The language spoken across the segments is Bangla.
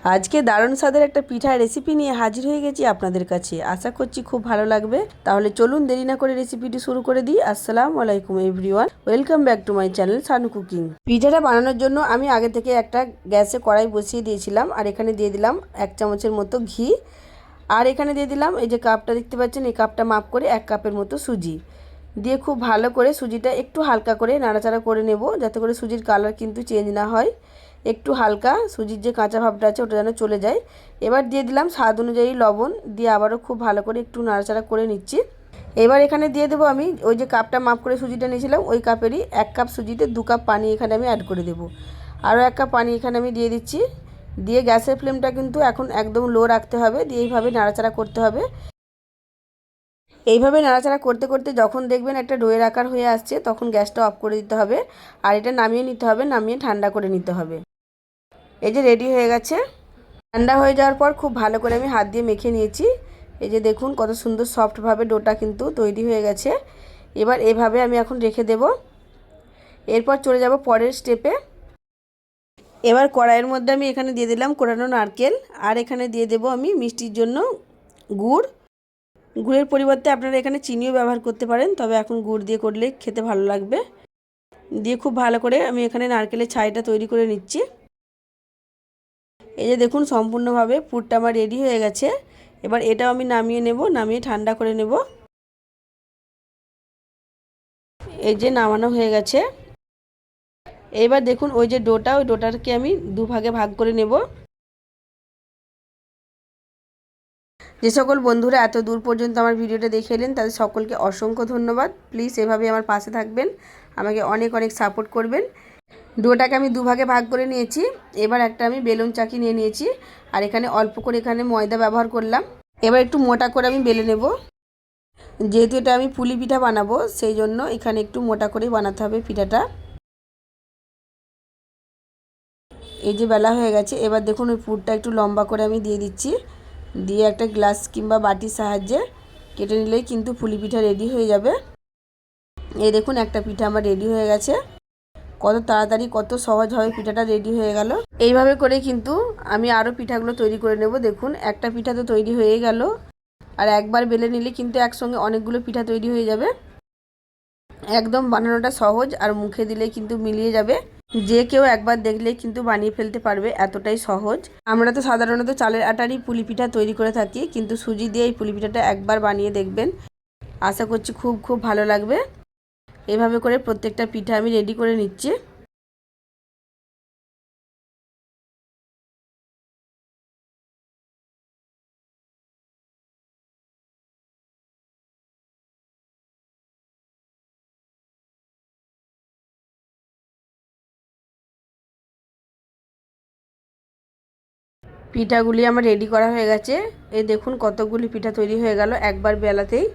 আজকে দারুণ স্বাদের একটা পিঠার রেসিপি নিয়ে হাজির হয়ে গেছি আপনাদের কাছে। আশা করছি খুব ভালো লাগবে। তাহলে চলুন দেরি না করে রেসিপিটি শুরু করে দিই। আসসালামু আলাইকুম everyone, welcome back to my channel Sanu cooking. পিঠাটা বানানোর জন্য আমি আগে থেকে একটা গ্যাসে কড়াই বসিয়ে দিয়েছিলাম, আর এখানে দিয়ে দিলাম 1 চামচের মতো ঘি, আর এখানে দিয়ে দিলাম এই যে কাপটা দেখতে পাচ্ছেন, এই কাপটা মাপ করে 1 কাপের মতো সুজি দিয়ে খুব ভালো করে সুজিটা একটু হালকা করে নাড়াচাড়া করে নেব, যাতে করে সুজির কালার কিন্তু চেঞ্জ না হয়। একটু হালকা সুজির যে কাঁচা ভাবটা আছে ওটা যেন চলে যায়। এবার দিয়ে দিলাম স্বাদ অনুযায়ী লবণ, দিয়ে আবারও খুব ভালো করে একটু নাড়াচাড়া করে নিচ্ছি। এবার এখানে দিয়ে দেবো আমি ওই যে কাপটা মাপ করে সুজিটা নিয়েছিলাম, ওই কাপেরই 1 কাপ সুজিতে 2 কাপ পানি এখানে আমি অ্যাড করে দেবো। আরও 1 কাপ পানি এখানে আমি দিয়ে দিচ্ছি। দিয়ে গ্যাসের ফ্লেমটা কিন্তু এখন একদম লো রাখতে হবে, দিয়ে এইভাবে নাড়াচাড়া করতে হবে। এইভাবে নাড়াচাড়া করতে করতে যখন দেখবেন একটা ডোয়ের আকার হয়ে আসছে, তখন গ্যাসটা অফ করে দিতে হবে, আর এটা নামিয়ে নিতে হবে, নামিয়ে ঠান্ডা করে নিতে হবে। এই যে রেডি হয়ে গেছে। ঠান্ডা হয়ে যাওয়ার পর খুব ভালো করে আমি হাত দিয়ে মেখে নিয়েছি। এই যে দেখুন কত সুন্দর সফটভাবে ডোটা কিন্তু তৈরি হয়ে গেছে। এবার এভাবে আমি এখন রেখে দেব। এরপর চলে যাব পরের স্টেপে। এবার কড়াইয়ের মধ্যে আমি এখানে দিয়ে দিলাম কোরানো নারকেল, আর এখানে দিয়ে দেব আমি মিষ্টির জন্য গুড়। গুড়ের পরিবর্তে আপনারা এখানে চিনিও ব্যবহার করতে পারেন, তবে এখন গুড় দিয়ে করলে খেতে ভালো লাগবে। দিয়ে খুব ভালো করে আমি এখানে নারকেলের ছাইটা তৈরি করে নিচ্ছি। এই যে দেখুন সম্পূর্ণভাবে পুরটা আমার রেডি হয়ে গেছে। এবার এটাও আমি নামিয়ে নেব, নামিয়ে ঠান্ডা করে নেব। এই যে নামানো হয়ে গেছে। এবার দেখুন ওই যে ডোটা, ওই ডোটাকে আমি দুভাগে ভাগ করে নেব। যে সকল বন্ধুরা এত দূর পর্যন্ত আমার ভিডিওটা দেখে এলেন, তাদের সকলকে অসংখ্য ধন্যবাদ। প্লিজ এভাবে আমার পাশে থাকবেন, আমাকে অনেক অনেক সাপোর্ট করবেন। ডোটাকে আমি দুভাগে ভাগ করে নিয়েছি। এবার একটা আমি বেলুন চাকি নিয়ে নিয়েছি, আর এখানে অল্প করে এখানে ময়দা ব্যবহার করলাম। এবার একটু মোটা করে আমি বেলে নেব। যেহেতু এটা আমি পুলি পিঠা বানাবো, সেই জন্য এখানে একটু মোটা করেই বানাতে হবে পিঠাটা। এই যে বেলা হয়ে গেছে। এবার দেখুন ওই পুরটা একটু লম্বা করে আমি দিয়ে দিচ্ছি, দিয়ে একটা গ্লাস কিংবা বাটির সাহায্যে কেটে নিলেই কিন্তু পুলি পিঠা রেডি হয়ে যাবে। এই দেখুন একটা পিঠা আমার রেডি হয়ে গেছে। কত তাড়াতাড়ি কত সহজভাবে পিঠাটা রেডি হয়ে গেল। এইভাবে করে কিন্তু আমি আরও পিঠাগুলো তৈরি করে নেব। দেখুন একটা পিঠা তো তৈরি হয়ে গেল, আর একবার বেলে নিলে কিন্তু একসঙ্গে অনেকগুলো পিঠা তৈরি হয়ে যাবে। একদম বানানোটা সহজ, আর মুখে দিলে কিন্তু মিলিয়ে যাবে। যে কেউ একবার দেখলে কিন্তু বানিয়ে ফেলতে পারবে, এতটাই সহজ। আমরা তো সাধারণত চালের আটারই পুলি পিঠা তৈরি করে থাকি, কিন্তু সুজি দিয়ে এই পুলি পিঠাটা একবার বানিয়ে দেখবেন, আশা করছি খুব খুব ভালো লাগবে। এভাবে করে প্রত্যেকটা পিঠা আমি রেডি করে নিচ্ছি। পিঠাগুলি আমার রেডি করা হয়ে গেছে। এই দেখুন কতগুলি পিঠা তৈরি হয়ে গেল একবার বেলাতেই।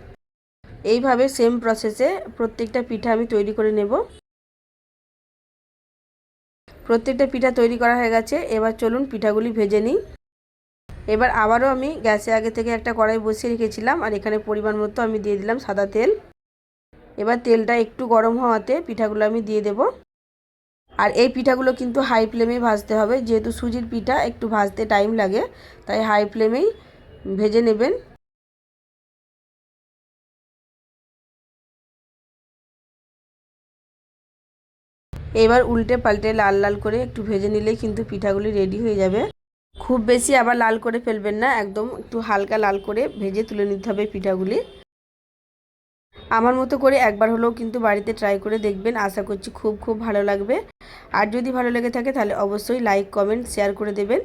এইভাবে সেম প্রসেসে প্রত্যেকটা পিঠা আমি তৈরি করে নেব। প্রত্যেকটা পিঠা তৈরি করা হয়ে গেছে। এবার চলুন পিঠাগুলি ভেজে নিই। এবার আবারও আমি গ্যাসে আগে থেকে একটা কড়াই বসিয়ে রেখেছিলাম, আর এখানে পরিমাণ মতো আমি দিয়ে দিলাম সাদা তেল। এবার তেলটা একটু গরম হওয়াতে পিঠাগুলো আমি দিয়ে দেব। আর এই পিঠাগুলো কিন্তু হাই ফ্লেমেই ভাজতে হবে, যেহেতু সুজির পিঠা একটু ভাজতে টাইম লাগে, তাই হাই ফ্লেমেই ভেজে নেবেন। এবার উল্টে পাল্টে লাল লাল করে একটু ভেজে নিলেই কিন্তু পিঠাগুলি রেডি হয়ে যাবে। খুব বেশি আবার লাল করে ফেলবেন না, একদম একটু হালকা লাল করে ভেজে তুলে নিতে হবে পিঠাগুলি। আমার মতো করে একবার হলেও কিন্তু বাড়িতে ট্রাই করে দেখবেন, আশা করছি খুব খুব ভালো লাগবে। আর যদি ভালো লেগে থাকে তাহলে অবশ্যই লাইক কমেন্ট শেয়ার করে দেবেন।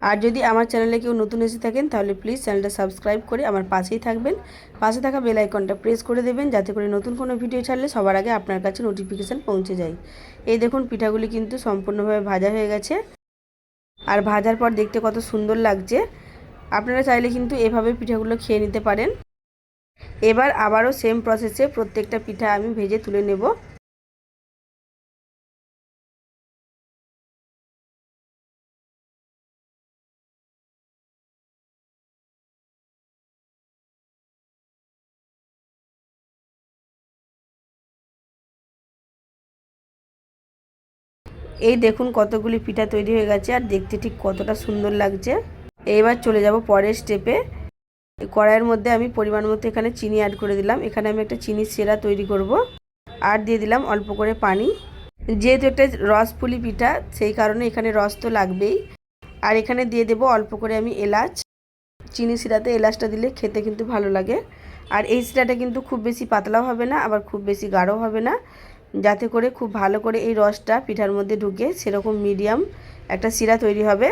আর যদি আমার চ্যানেলে কেউ নতুন এসে থাকেন, তাহলে প্লিজ চ্যানেলটা সাবস্ক্রাইব করে আমার পাশেই থাকবেন। পাশে থাকা বেল আইকনটা প্রেস করে দেবেন, যাতে করে নতুন কোনো ভিডিও ছাড়লে সবার আগে আপনার কাছে নোটিফিকেশান পৌঁছে যায়। এই দেখুন পিঠাগুলি কিন্তু সম্পূর্ণভাবে ভাজা হয়ে গেছে, আর ভাজার পর দেখতে কত সুন্দর লাগছে। আপনারা চাইলে কিন্তু এভাবে পিঠাগুলো খেয়ে নিতে পারেন। এবার আবারও সেম প্রসেসে প্রত্যেকটা পিঠা আমি ভেজে তুলে নেব। এই দেখুন কতগুলি পিঠা তৈরি হয়ে গেছে আর দেখতে ঠিক কতটা সুন্দর লাগছে। এইবার চলে যাব পরের স্টেপে। কড়াইয়ের মধ্যে আমি পরিমাণ মতো এখানে চিনি অ্যাড করে দিলাম। এখানে আমি একটা চিনির সিরা তৈরি করব। আর দিয়ে দিলাম অল্প করে পানি। যেহেতু একটা রসপুলি পিঠা সেই কারণে এখানে রস তো লাগবেই। আর এখানে দিয়ে দেব অল্প করে আমি এলাচ। চিনি সিরাতে এলাচটা দিলে খেতে কিন্তু ভালো লাগে। আর এই সিরাটা কিন্তু খুব বেশি পাতলাও হবে না, আবার খুব বেশি গাঢ়ও হবে না, যাতে করে খুব ভালো করে এই রসটা পিঠার মধ্যে ঢুকে সেরকম মিডিয়াম একটা সিরা তৈরি হবে।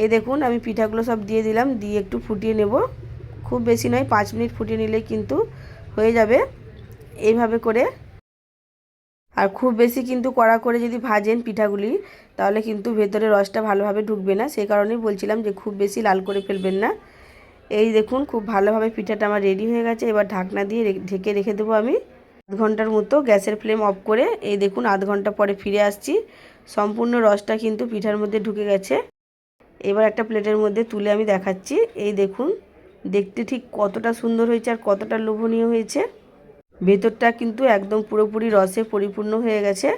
এই দেখুন আমি পিঠাগুলো সব দিয়ে দিলাম, দিয়ে একটু ফুটিয়ে নেব। খুব বেশি নয়, 5 মিনিট ফুটিয়ে নিলেই কিন্তু হয়ে যাবে এইভাবে করে। আর খুব বেশি কিন্তু কড়া করে যদি ভাজেন পিঠাগুলি তাহলে কিন্তু ভেতরে রসটা ভালোভাবে ঢুকবে না, সেই কারণেই বলছিলাম যে খুব বেশি লাল করে ফেলবেন না। এই দেখুন খুব ভালোভাবে পিঠাটা আমার রেডি হয়ে গেছে। এবার ঢাকনা দিয়ে ঢেকে রেখে দেবো আমি 1 ঘন্টার মতো। গ্যাসের ফ্লেম অফ করে এই দেখুন 1/2 ঘন্টা পরে ফিরে আসছি। সম্পূর্ণ রসটা কিন্তু পিঠার মধ্যে ঢুকে গেছে। এবার একটা প্লেটের মধ্যে তুলে আমি দেখাচ্ছি। এই দেখুন দেখতে ঠিক কতটা সুন্দর হয়েছে আর কতটা লোভনীয় হয়েছে। ভেতরটা কিন্তু একদম পুরোপুরি রসে পরিপূর্ণ হয়ে গেছে।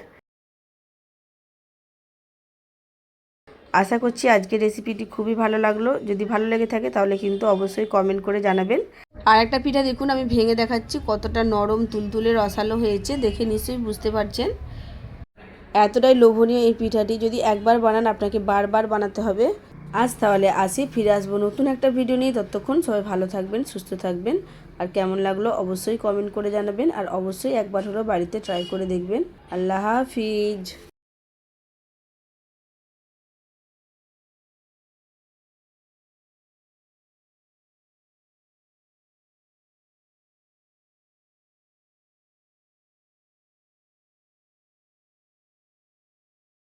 আশা করছি আজকের রেসিপিটি খুবই ভালো লাগলো। যদি ভালো লেগে থাকে তাহলে কিন্তু অবশ্যই কমেন্ট করে জানাবেন। আর একটা পিঠা দেখুন আমি ভেঙে দেখাচ্ছি, কতটা নরম তুলতুলে রসালো হয়েছে, দেখে নিশ্চয়ই বুঝতে পারছেন। এতটাই লোভনীয় এই পিঠাটি, যদি একবার বানান আপনাকে বারবার বানাতে হবে। আজ তাহলে আসি, ফিরে আসবো নতুন একটা ভিডিও নিয়ে। ততক্ষণ সবাই ভালো থাকবেন, সুস্থ থাকবেন। আর কেমন লাগলো অবশ্যই কমেন্ট করে জানাবেন। আর অবশ্যই একবার হলেও বাড়িতে ট্রাই করে দেখবেন। আল্লাহ হাফিজ।